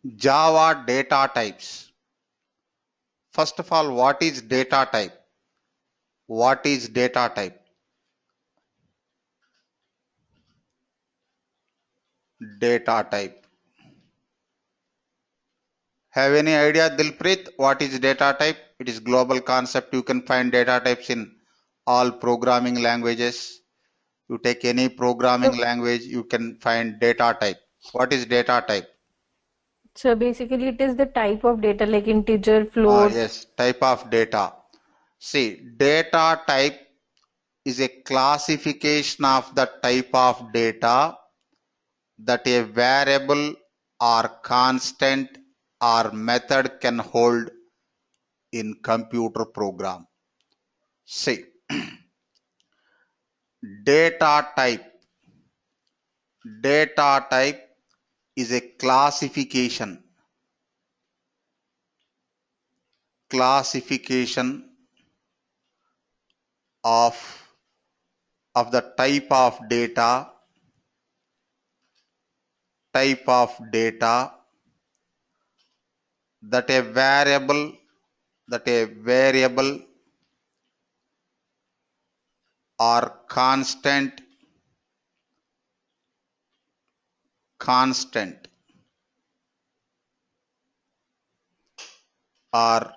Java data types. First of all, what is data type? What is data type? Data type. Have any idea, Dilpreet, what is data type? It is global concept. You can find data types in all programming languages. You take any programming language, you can find data type. What is data type? So basically, it is the type of data like integer, float. Yes, type of data. See, data type is a classification of the type of data that a variable or constant or method can hold in computer program. See, data type. Data type is a classification of the type of data that a variable or constant or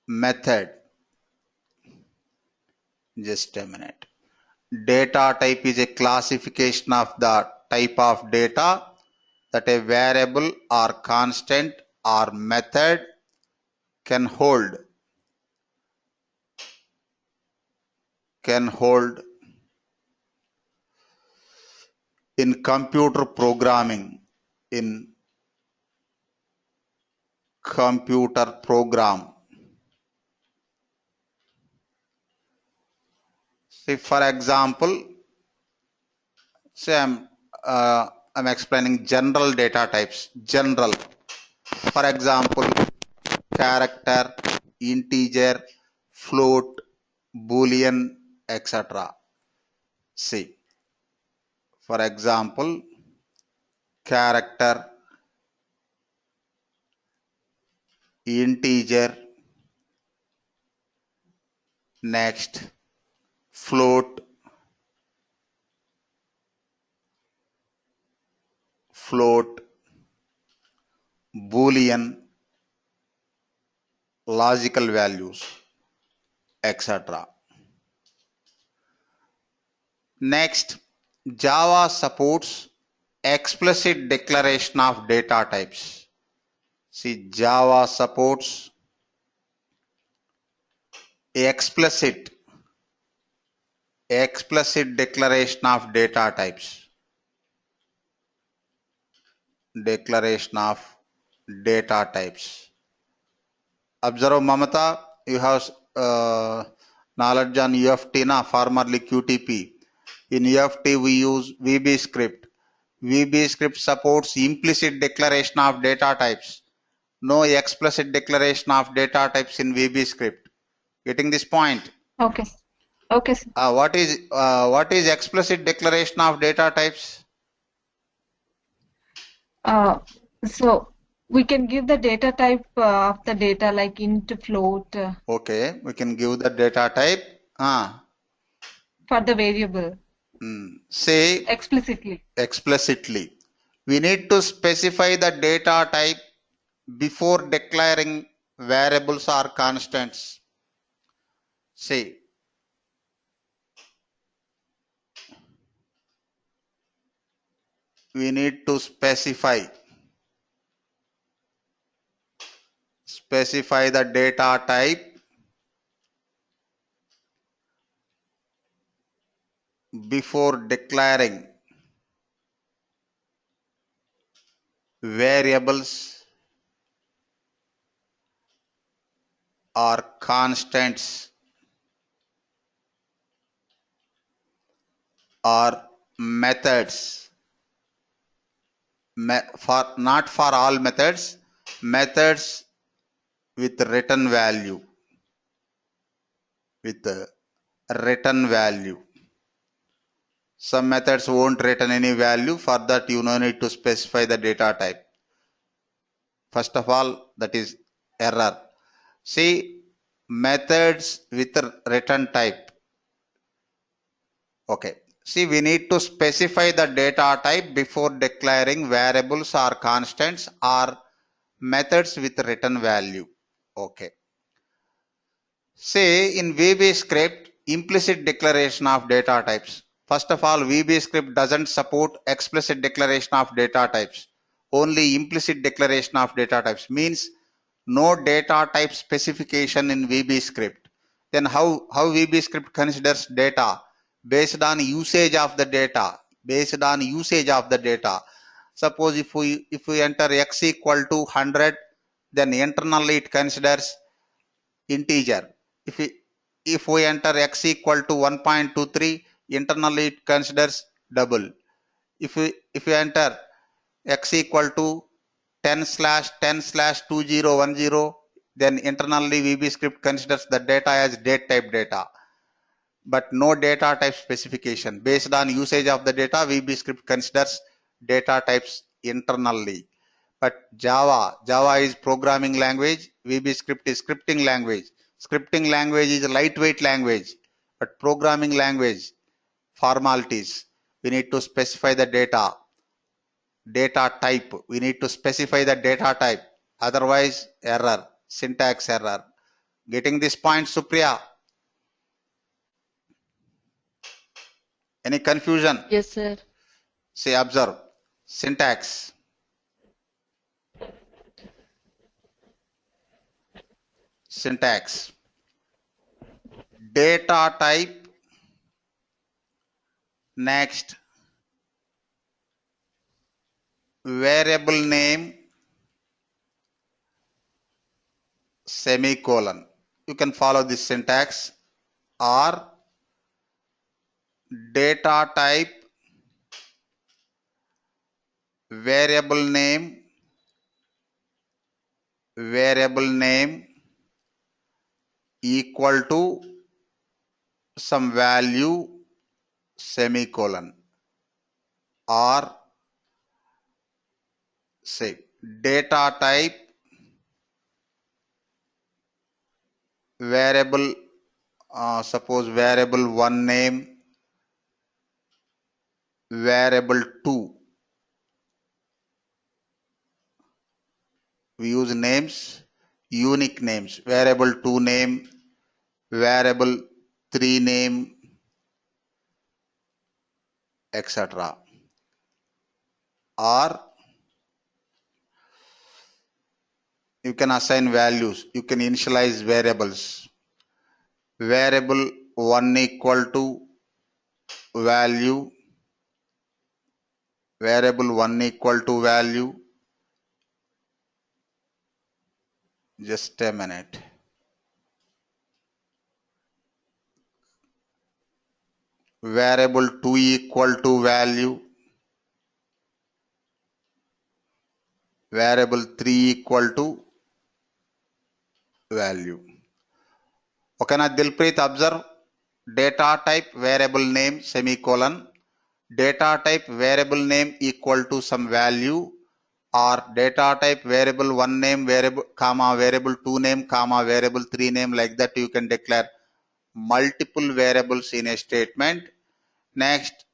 method. Just a minute. Data type is a classification of the type of data that a variable or constant or method can hold in computer programming, in computer program. See, for example, say I'm explaining general data types. General, for example, character, integer, float, boolean, etc. See, for example, character, integer, next float, boolean, logical values, etc. Next, Java supports explicit declaration of data types. See, Java supports explicit declaration of data types. Observe, Mamata, you have knowledge on UFT, formerly QTP. In UFT, we use VBScript. VBScript supports implicit declaration of data types. No explicit declaration of data types in VBScript. Getting this point? Okay. Okay, sir. What is explicit declaration of data types? Uh, so we can give the data type of the data like int, float Okay, we can give the data type. for the variable Say explicitly. explicitly. We need to specify the data type before declaring variables or constants. Say, we need to specify the data type before declaring variables or constants or methods. Not for all methods, methods with written value. Some methods won't return any value. For that, you no need to specify the data type. First of all, that is error. See, methods with return type. Okay. See, we need to specify the data type before declaring variables or constants or methods with return value. Okay. Say in VBScript, implicit declaration of data types. First of all, VBScript doesn't support explicit declaration of data types. Only implicit declaration of data types means no data type specification in VBScript. Then how VBScript considers data? Based on usage of the data. Based on usage of the data. Suppose if we enter x equal to 100, then internally it considers integer. If we enter x equal to 1.23, internally it considers double. If we enter x equal to 10/10/2010, then internally VBScript considers the data as date type data, but no data type specification. Based on usage of the data, VBScript considers data types internally. But Java is programming language, VBScript is scripting language. Scripting language is a lightweight language, but programming language, formalities. We need to specify the data type. We need to specify the data type. Otherwise, error, syntax error. Getting this point, Supriya? Any confusion? Yes, sir. Say, observe. Syntax. Syntax. Data type. Next. Variable name. Semicolon. You can follow this syntax. Or data type, variable name equal to some value, semicolon. Or say data type, variable, suppose variable 1 name, variable 2. We use names, unique names, variable 2 name, variable 3 name, etc. Or you can assign values, you can initialize variables. Variable 1 equal to value, variable 1 equal to value. Just a minute. Variable 2 equal to value, variable 3 equal to value. Okay, now Dilpreet, observe data type variable name semicolon, data type variable name equal to some value, or data type variable 1 name variable comma variable 2 name comma variable 3 name. Like that you can declare multiple variables in a statement. Next,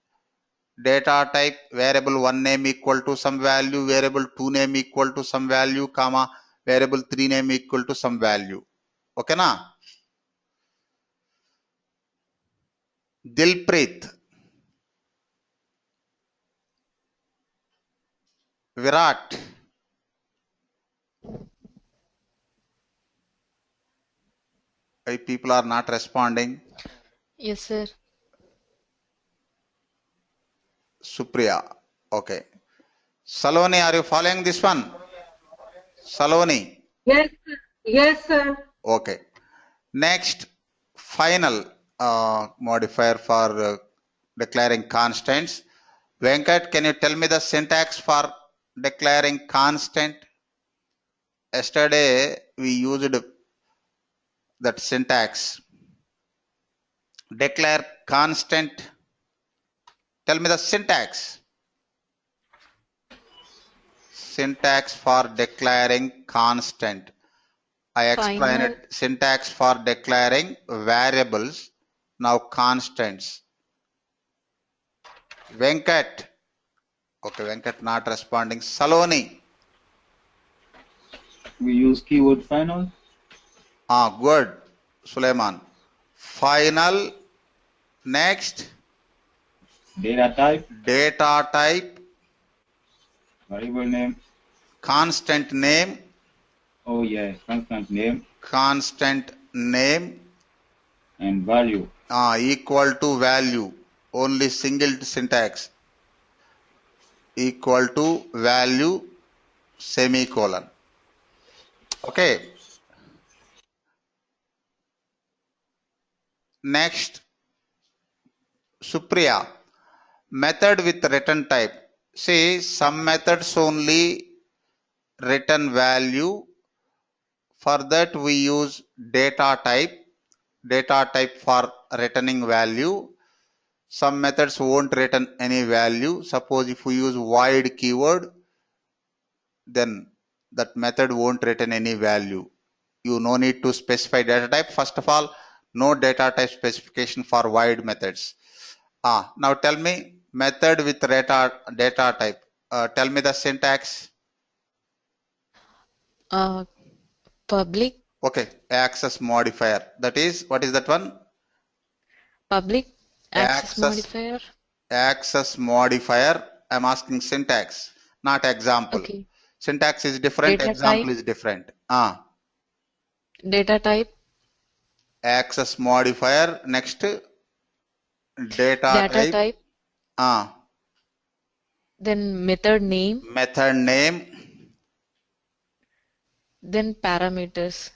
data type variable 1 name equal to some value, variable 2 name equal to some value comma variable 3 name equal to some value. Okay na? Dilpreet, Virat, why people are not responding? Yes, sir. Supriya, okay. Saloni, are you following this one? Saloni, Yes, sir. Yes, sir. okay. Next, final modifier for declaring constants. Venkat, can you tell me the syntax for declaring constant? Yesterday we used that syntax. Declare constant. Tell me the syntax. Syntax for declaring constant. I explained Final. it. Syntax for declaring variables. Now constants. Venkat. Okay, Venkat not responding. Saloni. We use keyword final. Good. Suleiman. Final. Next. Data type. Data type. Variable name. Constant name. Oh yeah, constant name. Constant name. And value. Equal to value. Only single syntax. Equal to value semicolon. Okay. Next, Supriya. Method with return type. See, some methods only return value. For that we use data type. Data type for returning value. Some methods won't return any value. Suppose if we use void keyword, then that method won't return any value. You no need to specify data type. First of all, no data type specification for void methods. Now tell me method with data type. Tell me the syntax. Public. Okay, access modifier. That is, what is that one? Public access modifier. Access modifier. I'm asking syntax, not example. Okay. Syntax is different, Data example type. is different. Data type. Access modifier. Next, data type. Then method name. Method name. Then parameters.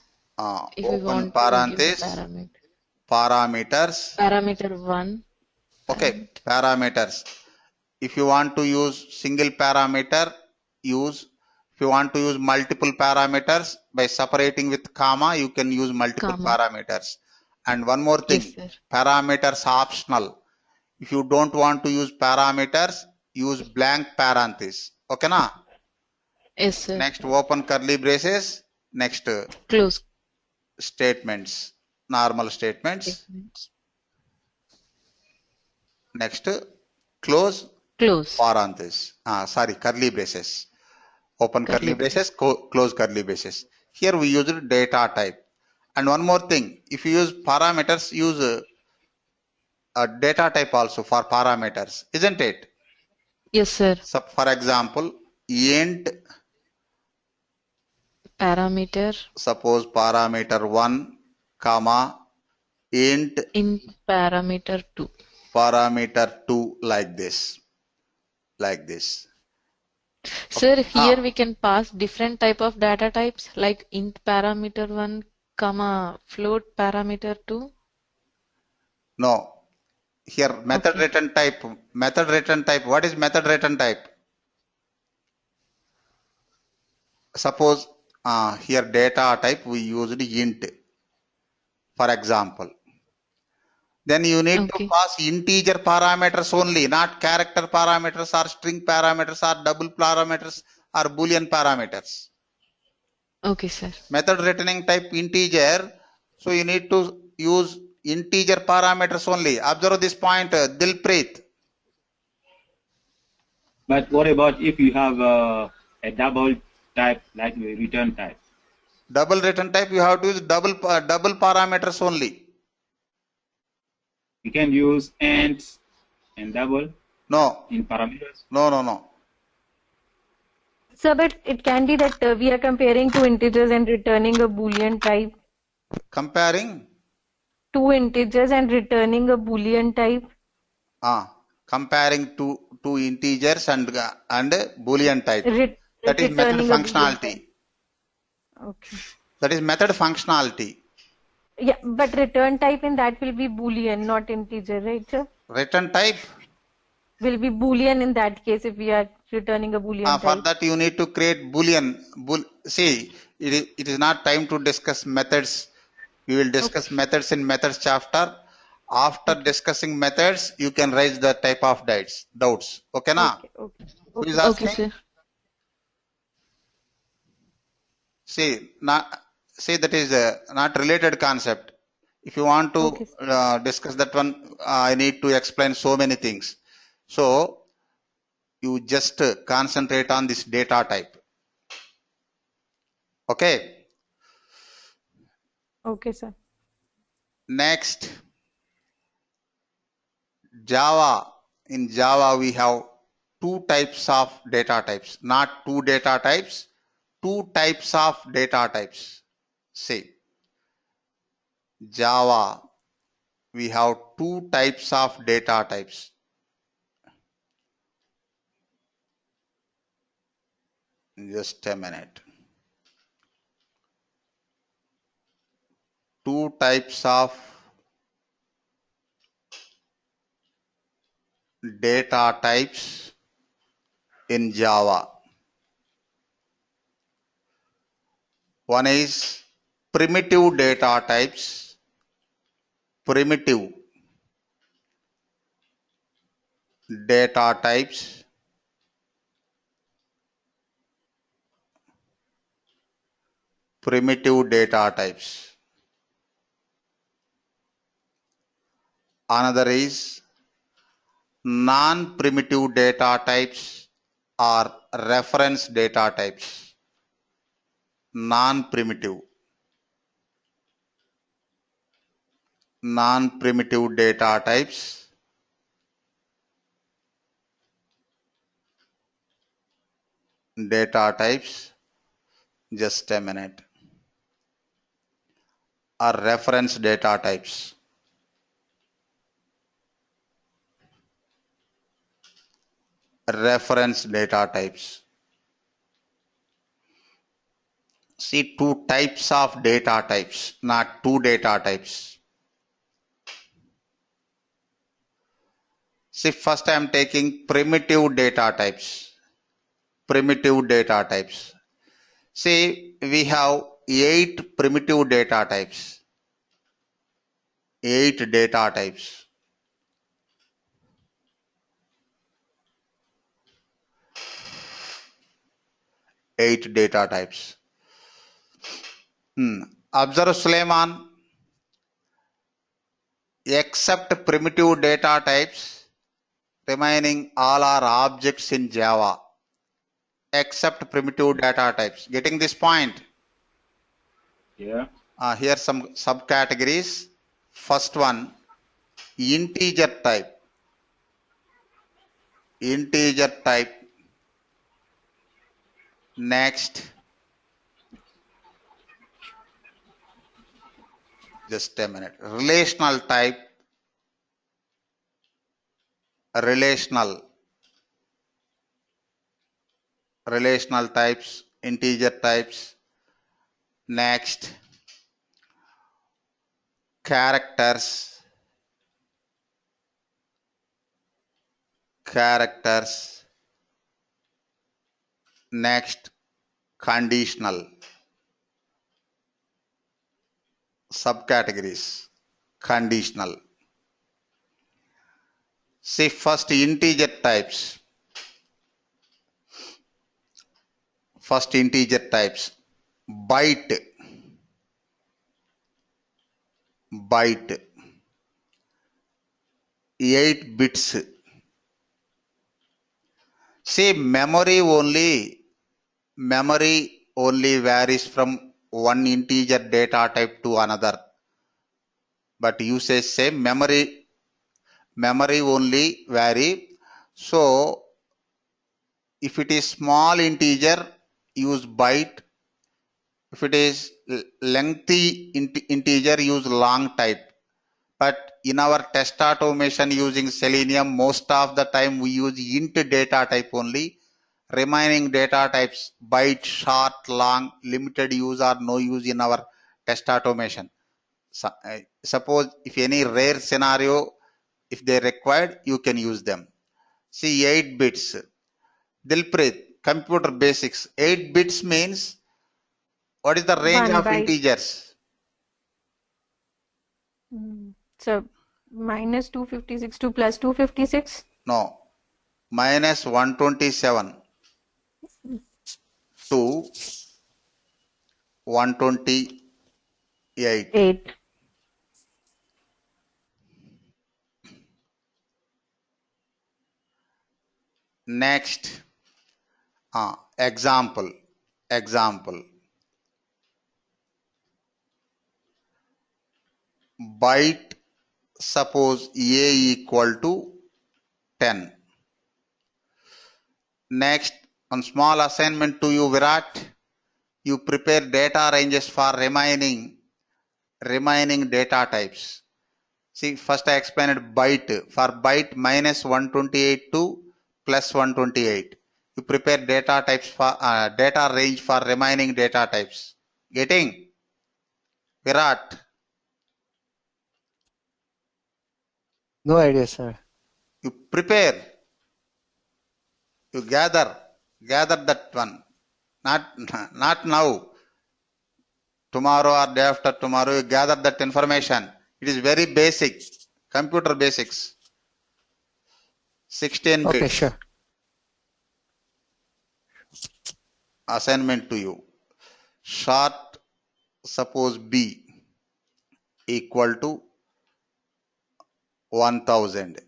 If we Open want parenthesis. to give the Parameters. Parameter 1. Okay, parameters. If you want to use single parameter, use. If you want to use multiple parameters by separating with comma, you can use multiple parameters. And one more thing, yes, parameters optional. If you don't want to use parameters, use blank parenthesis. Okay, na? Yes, sir. Next, open curly braces. Next, close statements, normal statements. Next, close parenthesis. Sorry, curly braces. Open curly braces, close curly braces. Here we use data type. And one more thing, if you use parameters, use a data type also for parameters, isn't it? Yes, sir. So, for example, int parameter. Suppose parameter 1, comma, int parameter 2. Parameter 2 like this. Like this. Sir, here we can pass different type of data types like int parameter 1, comma, float parameter 2. No. Here method return type. Method return type. What is method return type? Suppose here data type we used int. For example. Then you need to pass integer parameters only, not character parameters or string parameters or double parameters or boolean parameters. Okay, sir. Method returning type integer, so you need to use integer parameters only. Observe this point, Dilpreet. But what about if you have a double type, like the return type? Double return type, you have to use double parameters only. You can use int and double. No. In parameters. No. So, but it can be that we are comparing two integers and returning a Boolean type. Comparing? Two integers and returning a Boolean type. Comparing two integers and Boolean type. That is method functionality. Okay. That is method functionality. Yeah, but return type in that will be Boolean, not integer, right, sir? Return type will be Boolean in that case if we are returning a Boolean type. For that you need to create Boolean. See, it is not time to discuss methods. We will discuss methods in methods chapter. After discussing methods, you can raise the type of doubts. Okay, na? Okay, okay. Who is Okay, Okay, asking? sir. See, that is not related concept. If you want to okay, discuss that one, I need to explain so many things. So you just concentrate on this data type. Okay. okay, sir. Next, Java. In Java, we have two types of data types, not two data types, two types of data types. See, Java, we have two types of data types. Just a minute. Two types of data types in Java. One is primitive data types, primitive data types, primitive data types. Another is non-primitive data types or reference data types. Non-primitive data types, just a minute, or reference data types. Reference data types. See, two types of data types, not two data types. See, first I am taking primitive data types. Primitive data types. See, we have 8 primitive data types. 8 data types. 8 data types. Observe, Suleiman, except primitive data types, remaining all are objects in Java. Except primitive data types. Getting this point? Yeah. Here some subcategories. First one, integer type. Integer type. Next, just a minute. Relational type. Relational types, integer types. Next, characters. Next, conditional. Subcategories. Conditional. See, first integer types. First integer types. Byte. 8 bits. See, memory only varies from one integer data type to another. But you say same memory only vary. So if it is small integer, use byte. If it is lengthy integer, use long type. But in our test automation using Selenium, most of the time we use int data type only. Remaining data types, byte, short, long, limited use or no use in our test automation. Suppose if any rare scenario, if they required, you can use them. See, 8 bits. Dilpreet, computer basics. 8 bits means what is the range 1 of byte. integers? So minus 256 to plus 256. No, minus 127 to 128. 8. Next, example. Byte, suppose A equal to 10. Next, on small assignment to you, Virat, you prepare data ranges for remaining data types. See, first I explained byte. For byte minus 128 to plus 128. You prepare data types for data range for remaining data types. Getting? Virat, No idea, sir. you prepare, you gather that one. Not now. Tomorrow or day after tomorrow, you gather that information. It is very basic, computer basics. 16 Okay, bits. sure. Assignment to you. Short, suppose B equal to 1000.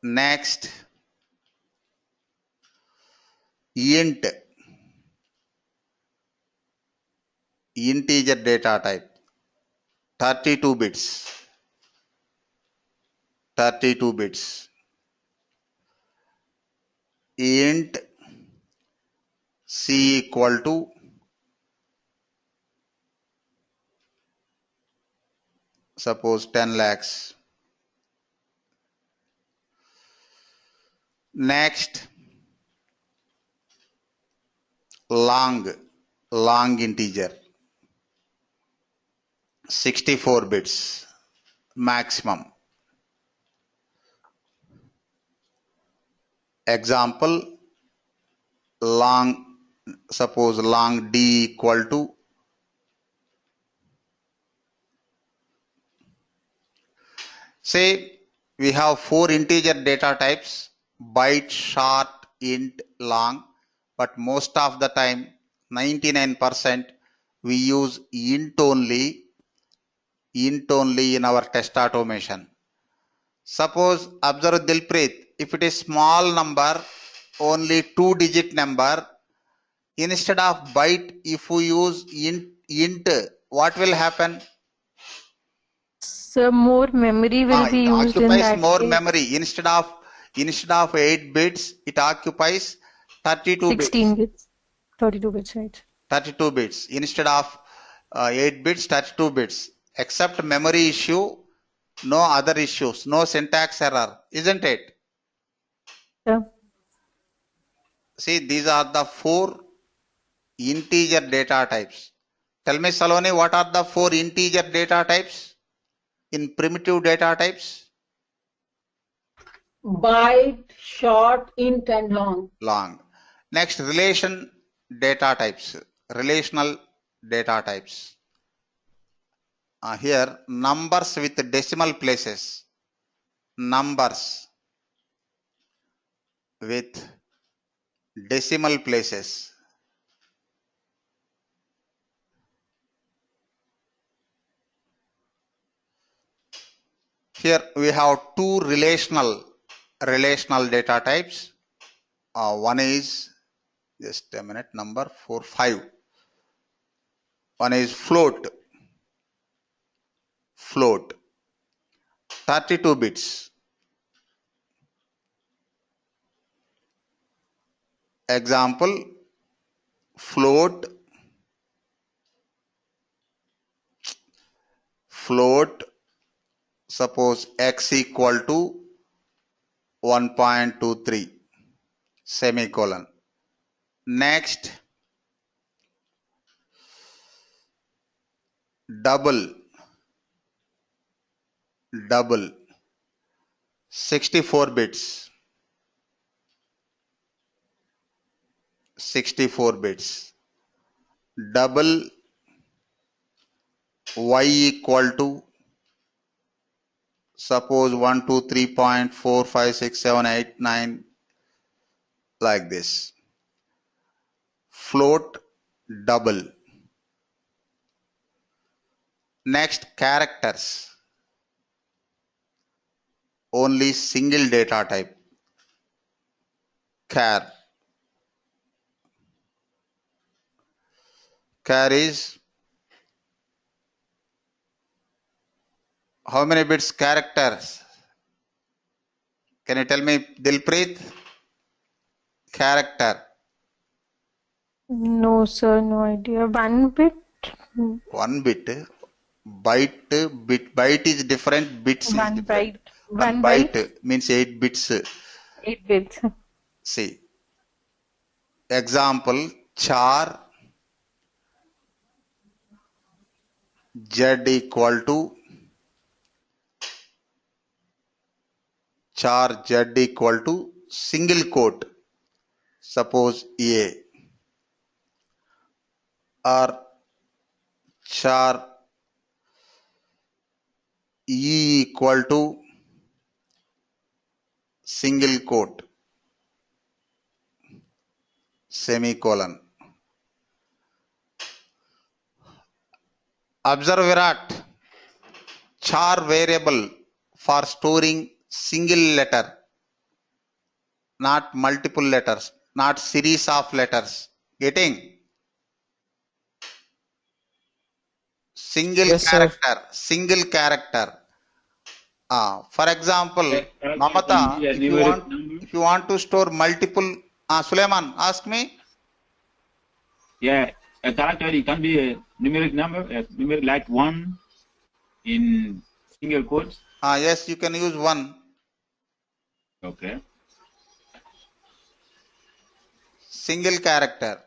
Next, int, integer data type, 32 bits. 32 bits. Int C equal to suppose 10 lakhs. Next, long integer, 64 bits maximum. Example, suppose long D equal to, say we have 4 integer data types, byte, short, int, long, but most of the time 99% we use int only in our test automation. Suppose, observe Dilpreet, if it is small number, only 2-digit number, instead of byte, if we use int, what will happen? So more memory will be It used in occupies that more case. memory. Instead of 8 bits, it occupies 32 16 bits. bits. 32 bits, right? 32 bits. Instead of 8 bits, 32 bits. Except memory issue, no other issues, no syntax error, isn't it? Yeah. See, these are the 4 integer data types. Tell me, Saloni, what are the 4 integer data types in primitive data types? Byte, short, int, and long. Long. Next, relational data types. Here, numbers with decimal places. Numbers with decimal places. Here we have 2 relational data types. One is, just a minute, number 4, 5. One is float, 32 bits. Example, float, suppose x equal to 1.23, semicolon. Next, double, 64 bits. 64 bits. Double y equal to Suppose 1, 2, 3.45678 9 like this. Float double. Next, characters. Only single data type. Char. Char is how many bits characters? Can you tell me, Dilpreet? Character. No, sir, no idea. 1 bit? 1 bit. Byte is different, bits is One different. byte. One One byte byte? means 8 bits. 8 bits. See, example, char z equal to single quote, suppose A, or char E equal to single quote, semicolon. Observe Virat, char variable for storing single letter, not multiple letters, not series of letters. Getting? Single Yes, sir. character. For example, Character Mamata, can be a numeric number. if you want to store multiple, Suleiman, ask me. Yeah, a character it can be a numeric number, a numeric like 1 in single quotes. Yes, you can use 1. Okay. Single character.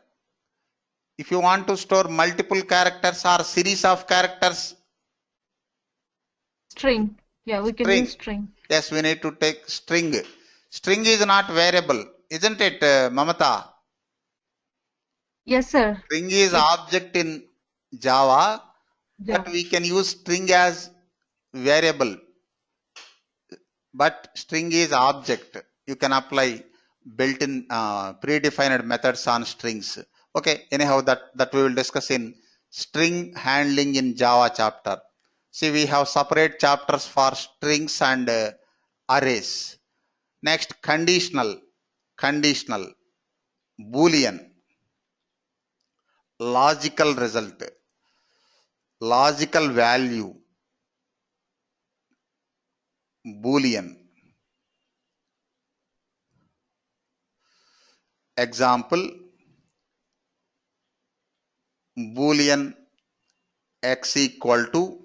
If you want to store multiple characters or series of characters, String. Yeah, we can use string. Yes, we need to take string. String is not variable, isn't it, Mamata? Yes, sir. String is object in Java, Yeah. but we can use string as variable. But string is object. You can apply built-in predefined methods on strings. Okay, anyhow, that we will discuss in string handling in Java chapter. See, we have separate chapters for strings and arrays. Next, conditional, Boolean, logical result, logical value, Boolean. Example, Boolean x equal to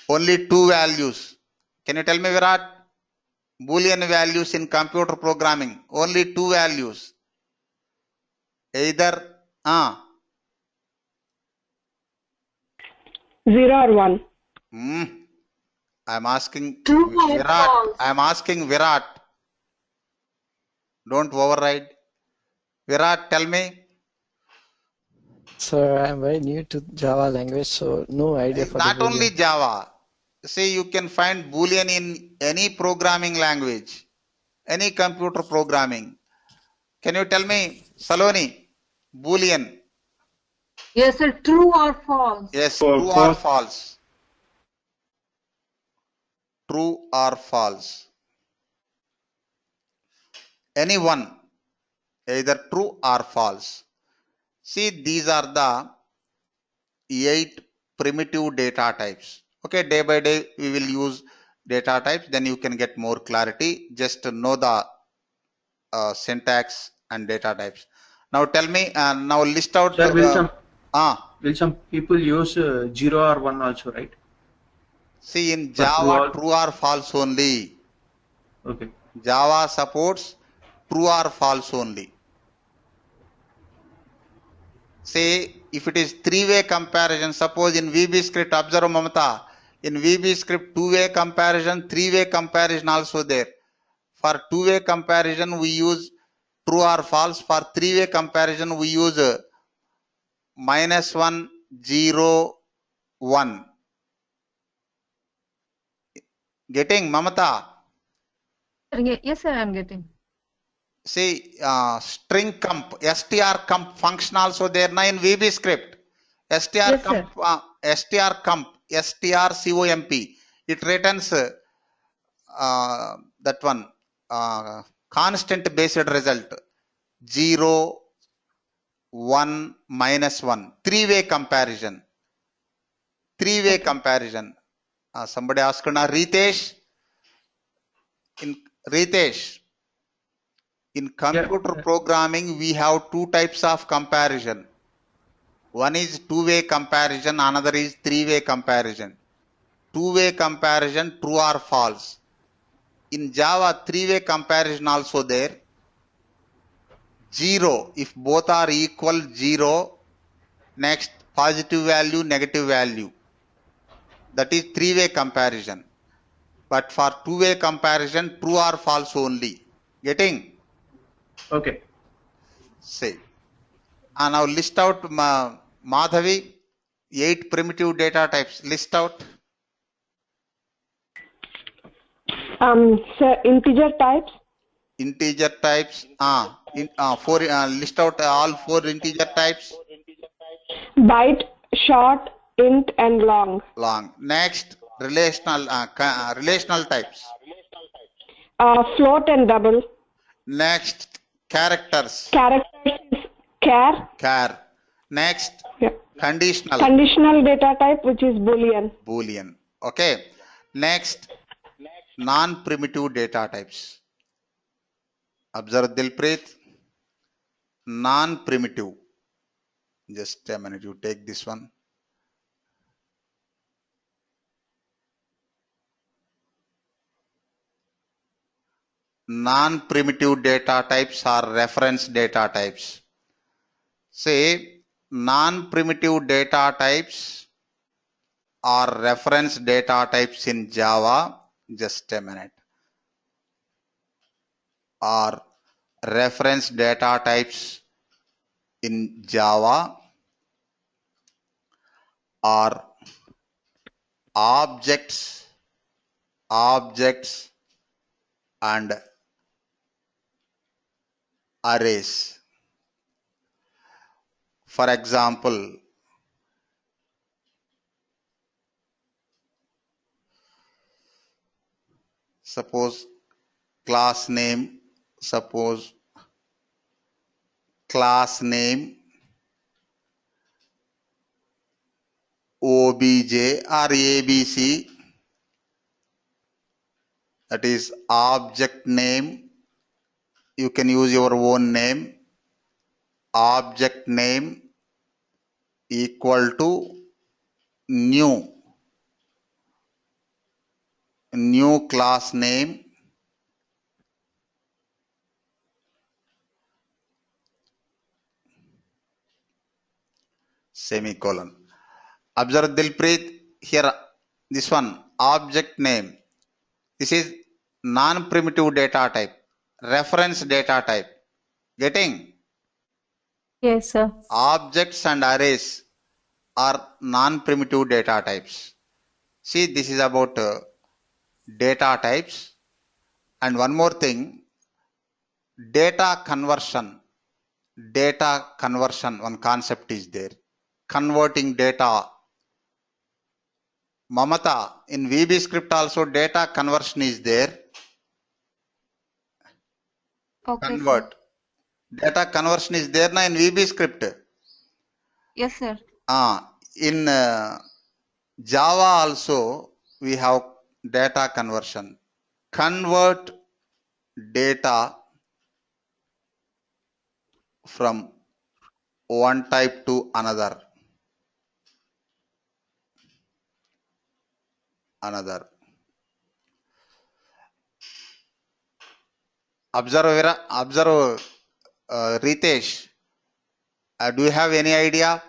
only 2 values. Can you tell me, Virat? Boolean values in computer programming, only 2 values. Either 0 or 1. I'm asking True or Virat. false? I'm asking Virat. Don't override. Virat, tell me. Sir, I'm very new to Java language, so no idea for the Not only Boolean. Java. See, you can find Boolean in any programming language, any computer programming. Can you tell me, Saloni, Boolean? Yes, sir. True or false? Yes, Or true or false. false? True or false? Any one, either true or false. See, these are the 8 primitive data types. Okay, day by day we will use data types, then you can get more clarity. Just know the syntax and data types. Now tell me, now list out. Sir, will some people use 0 or 1 also, right? See, in For Java, true or false only. Okay. Java supports true or false only. Say, if it is 3-way comparison, suppose in VBScript, observe Mamata, in VBScript 2-way comparison, 3-way comparison also there. For 2-way comparison, we use true or false. For 3-way comparison, we use -1, 0, 1. Getting, Mamata? Yes, sir, I'm getting. See, string comp, str comp function also there na in VBScript. Str Yes, comp, sir. str comp, strcomp. It returns that one constant based result 0, 1, -1. Three-way comparison. Three-way Okay. comparison. Somebody asked now, Ritesh. Ritesh. In computer programming, we have two types of comparison. One is two-way comparison, another is three-way comparison. Two-way comparison, true or false. In Java, three-way comparison also there. 0, if both are equal, 0. Next, positive value, negative value. That is three-way comparison. But for two-way comparison, true or false only. Getting? Okay. Say. And now list out Madhavi, 8 primitive data types. List out. Sir, integer types, Integer types. List out all 4 integer types. byte, short, int, and long. Long. Next, relational types. Float and double. Next, characters. Characters is char. Char. Next, Yeah. conditional. Conditional data type, which is boolean. Boolean. Okay. Next, non-primitive data types. Observe Dilpreet. Non-primitive. Just a minute, you take this one. Non-primitive data types are reference data types. Say, non-primitive data types are reference data types in Java. Just a minute. Are reference data types in Java are objects and arrays. For example, suppose class name obj or abc, that is object name. You can use your own name. Object name equal to new class name semicolon. Observe Dilpreet here, this one object name. This is non-primitive data type, reference data type. Getting? Yes, sir. Objects and arrays are non-primitive data types. See, this is about data types. And one more thing, data conversion, one concept is there. Converting data. Mamata, in VBScript also data conversion is there. Okay, Convert. sir. Data conversion is there na in VBScript. Yes, sir. In Java also we have data conversion. Convert data from one type to another. Observe Ritesh. Do you have any idea?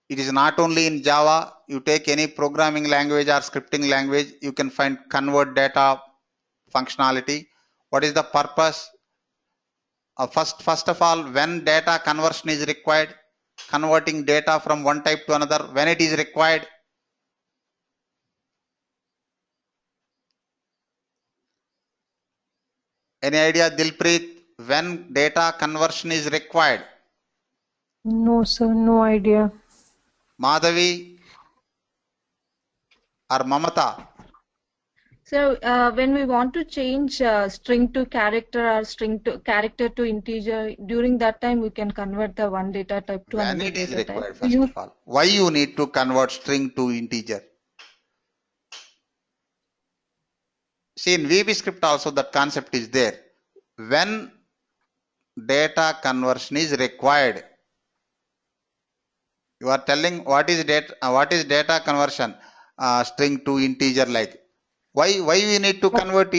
It is not only in Java. You take any programming language or scripting language, you can find convert data functionality. What is the purpose? First of all, when data conversion is required, converting data from one type to another, when it is required, Any idea, Dilpreet, when data conversion is required? No, sir, no idea. Madhavi or Mamata? So when we want to change string to character or string to character to integer, during that time we can convert the one data type to When another it is data type. required, first of all. Why you need to convert string to integer? See, in VBScript also that concept is there. When data conversion is required, you are telling what is data conversion? String to integer, like. Why we need to convert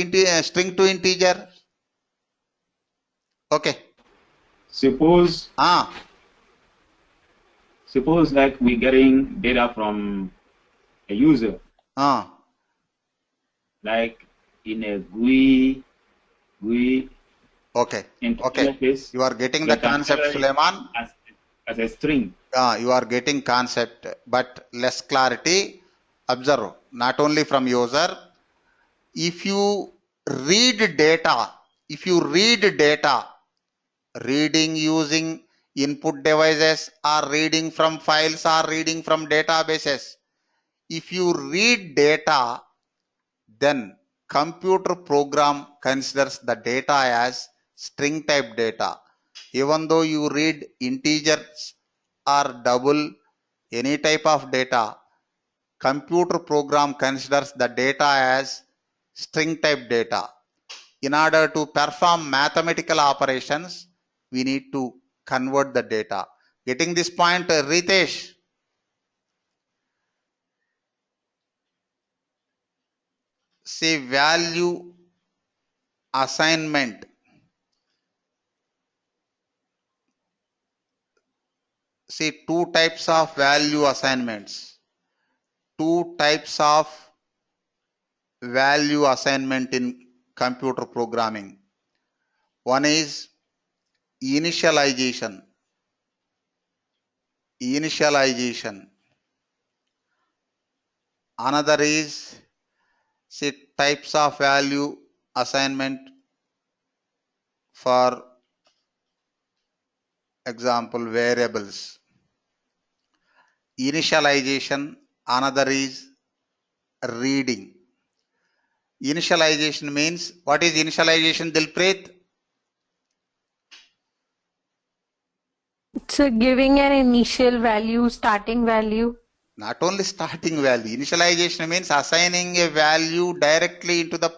string to integer? Okay. Suppose Ah, like we're getting data from a user, ah. like in a GUI Okay. Okay. interface. You are getting We the can concept, convert it Suleiman. as a string. You are getting concept, but less clarity. Observe, not only from user. If you read data, reading using input devices or reading from files or reading from databases, if you read data, then computer program considers the data as string type data. Even though you read integers or double, any type of data, computer program considers the data as string type data. In order to perform mathematical operations, we need to convert the data. Getting this point, Ritesh? See, value assignment. See, two types of value assignments. Two types of value assignment in computer programming. One is initialization. Another is, see, types of value assignment, for example, variables. Initialization, another is reading. Initialization means, what is initialization, Dilpreet? It's giving an initial value, starting value. Not only starting value. Initialization means assigning a value directly into the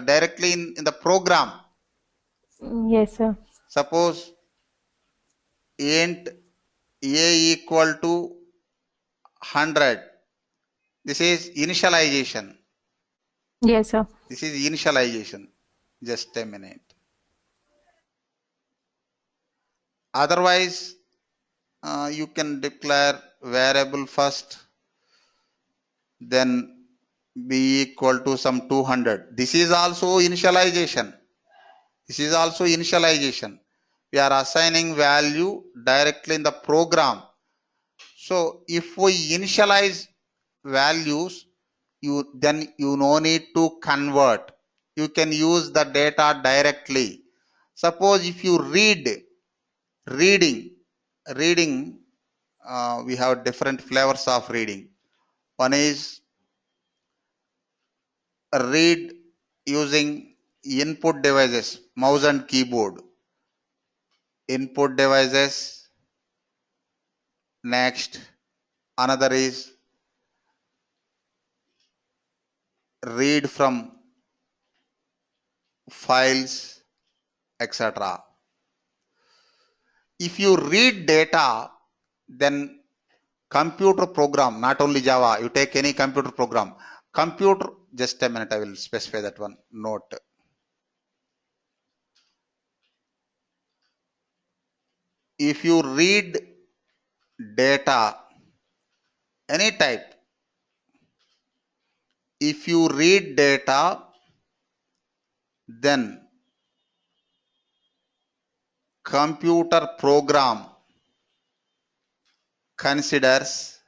directly in the program. Yes, sir. Suppose int a equal to 100. This is initialization. Yes, sir. This is initialization. Just a minute. Otherwise, you can declare variable first, then b equal to some 200. This is also initialization. We are assigning value directly in the program. So if we initialize values, then you no need to convert. You can use the data directly. Suppose if you reading, we have different flavors of reading. One is read using input devices, mouse and keyboard. Input devices. Next, another is read from files, etc. If you read data, then computer program, not only Java, you take any computer program. Just a minute, I will specify that one. Note. If you read data, any type, if you read data, then computer program considers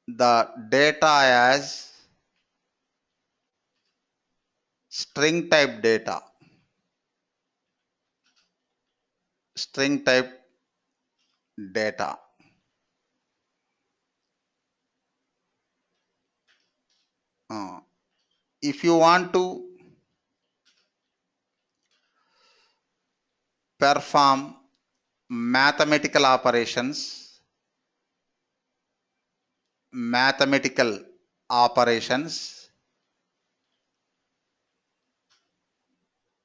the data as string type data. String type data. If you want to perform mathematical operations,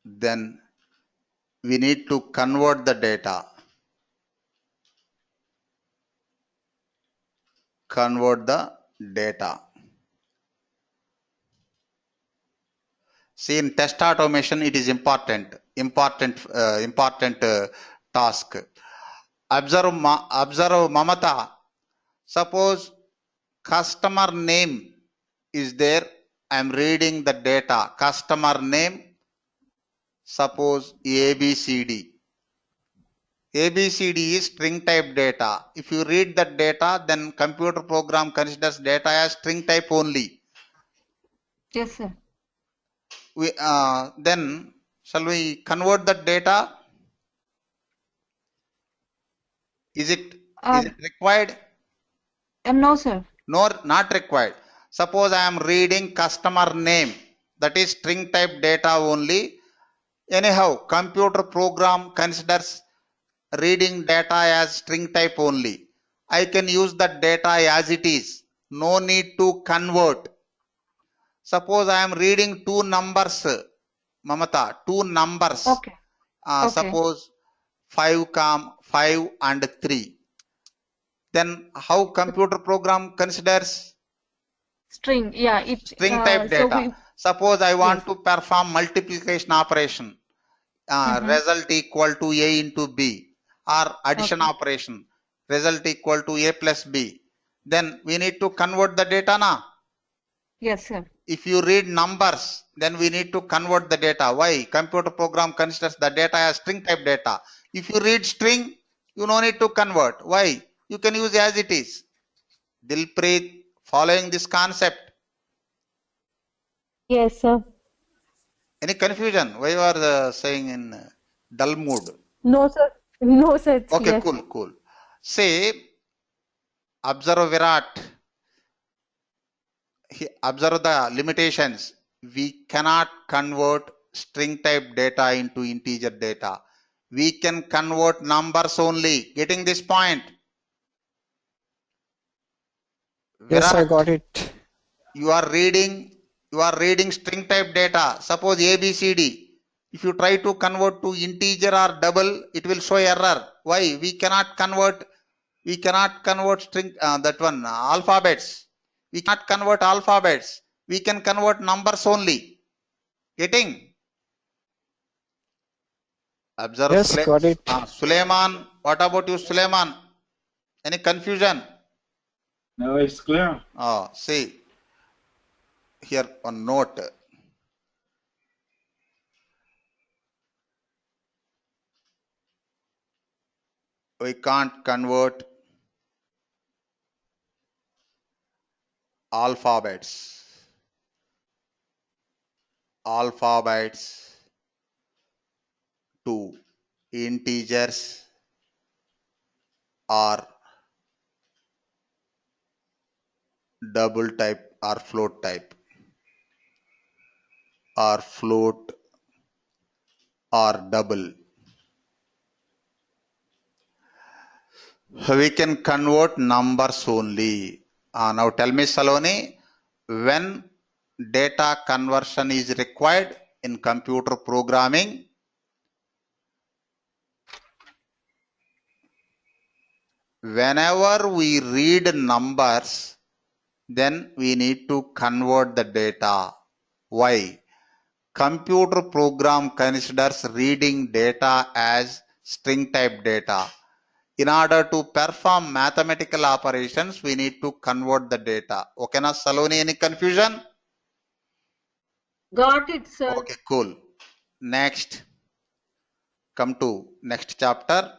then we need to convert the data. See, in test automation, it is important task. Observe Mamata. Suppose customer name is there. I am reading the data. Customer name. Suppose ABCD. ABCD is string type data. If you read that data, then computer program considers data as string type only. Yes, sir. Then shall we convert that data? Is it required? No, sir. No, not required. Suppose I am reading customer name, that is string type data only. Anyhow, computer program considers reading data as string type only. I can use that data as it is. No need to convert. Suppose I am reading two numbers, Mamata, two numbers. Okay. Suppose 5, 5 and 3. Then how computer program considers? String, yeah. String type data. Suppose I want to perform multiplication operation. Result equal to A into B, or addition operation, result equal to A plus B. Then we need to convert the data, na? Yes, sir. If you read numbers, then we need to convert the data. Why? Computer program considers the data as string type data. If you read string, you no need to convert. Why? You can use as it is. Dilpreet, following this concept? Yes, sir. Any confusion? Why you are saying in dull mood? No, sir. No, sir. It's Okay, clear. cool. Say, observe Virat. Observe the limitations. We cannot convert string type data into integer data. We can convert numbers only. Getting this point? Yes, I Virat, got it. you are reading string type data. Suppose ABCD. If you try to convert to integer or double, it will show error. Why? We cannot convert string alphabets. We cannot convert alphabets. We can convert numbers only. Getting? Observe. Yes, got it. Suleiman, what about you, Suleiman? Any confusion? No, it's clear. See here on note. We can't convert alphabets to integers or double type or float type or float or double. We can convert numbers only. Now tell me, Saloni, when data conversion is required in computer programming? Whenever we read numbers, then we need to convert the data. Why? Computer program considers reading data as string type data. In order to perform mathematical operations, we need to convert the data. Okay, na Saloni, any confusion? Got it, sir. Okay, cool. Next, come to next chapter.